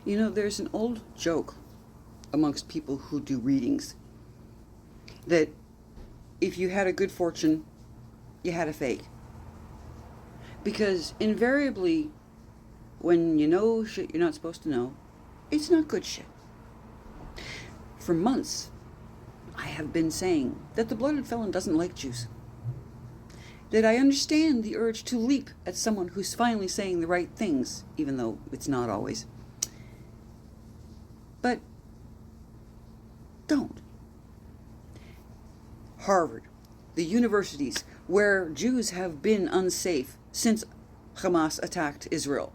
You know, there's an old joke amongst people who do readings that if you had a good fortune, you had a fake. Because invariably, when you know shit you're not supposed to know, it's not good shit. For months, I have been saying that the blooded felon doesn't like Jews. That I understand the urge to leap at someone who's finally saying the right things, even though it's not always. But don't. Harvard, the universities where Jews have been unsafe since Hamas attacked Israel.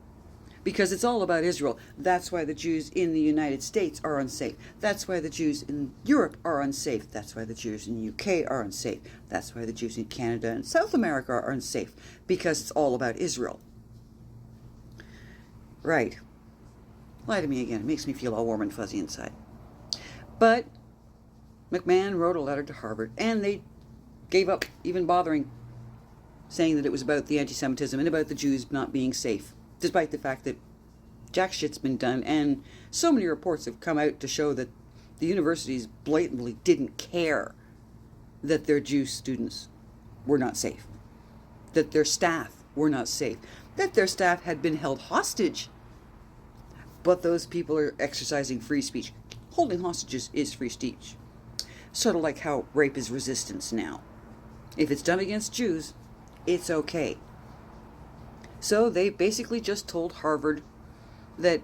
Because it's all about Israel. That's why the Jews in the United States are unsafe. That's why the Jews in Europe are unsafe. That's why the Jews in the UK are unsafe. That's why the Jews in Canada and South America are unsafe. Because it's all about Israel. Right. Lie to me again. It makes me feel all warm and fuzzy inside. But McMahon wrote a letter to Harvard, and they gave up even bothering, saying that it was about the anti-Semitism and about the Jews not being safe, despite the fact that jack shit's been done, and so many reports have come out to show that the universities blatantly didn't care that their Jew students were not safe, that their staff were not safe, that their staff had been held hostage. But those people are exercising free speech. Holding hostages is free speech. Sort of like how rape is resistance now. If it's done against Jews, it's okay. So they basically just told Harvard that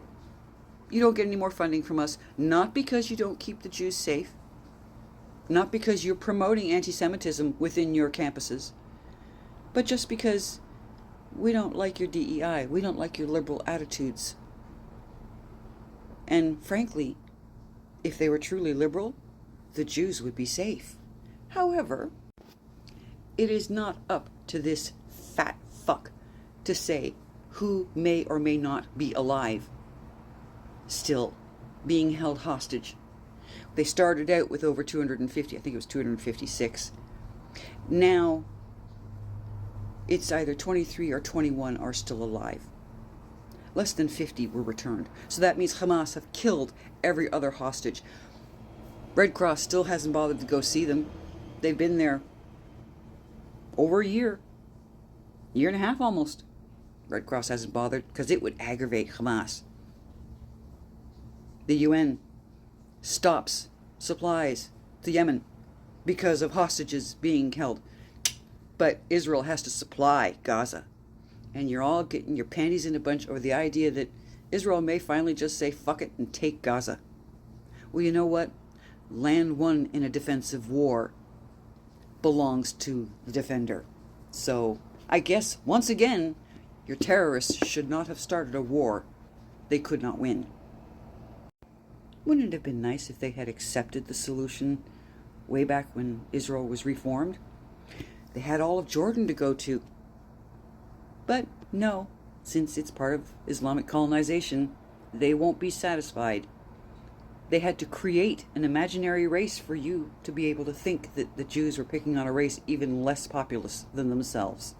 you don't get any more funding from us, not because you don't keep the Jews safe, not because you're promoting anti-Semitism within your campuses, but just because we don't like your DEI, we don't like your liberal attitudes. And frankly, if they were truly liberal, the Jews would be safe. However, it is not up to this fat fuck to say who may or may not be alive, still being held hostage. They started out with over 250, I think it was 256. Now, it's either 23 or 21 are still alive. Less than 50 were returned. So that means Hamas have killed every other hostage. Red Cross still hasn't bothered to go see them. They've been there over a year and a half almost. Red Cross hasn't bothered because it would aggravate Hamas. The UN stops supplies to Yemen because of hostages being held. But Israel has to supply Gaza. And you're all getting your panties in a bunch over the idea that Israel may finally just say fuck it and take Gaza. Well, you know what? Land won in a defensive war belongs to the defender. So I guess, once again, your terrorists should not have started a war they could not win. Wouldn't it have been nice if they had accepted the solution way back when Israel was reformed? They had all of Jordan to go to. But no, since it's part of Islamic colonization, they won't be satisfied. They had to create an imaginary race for you to be able to think that the Jews were picking on a race even less populous than themselves.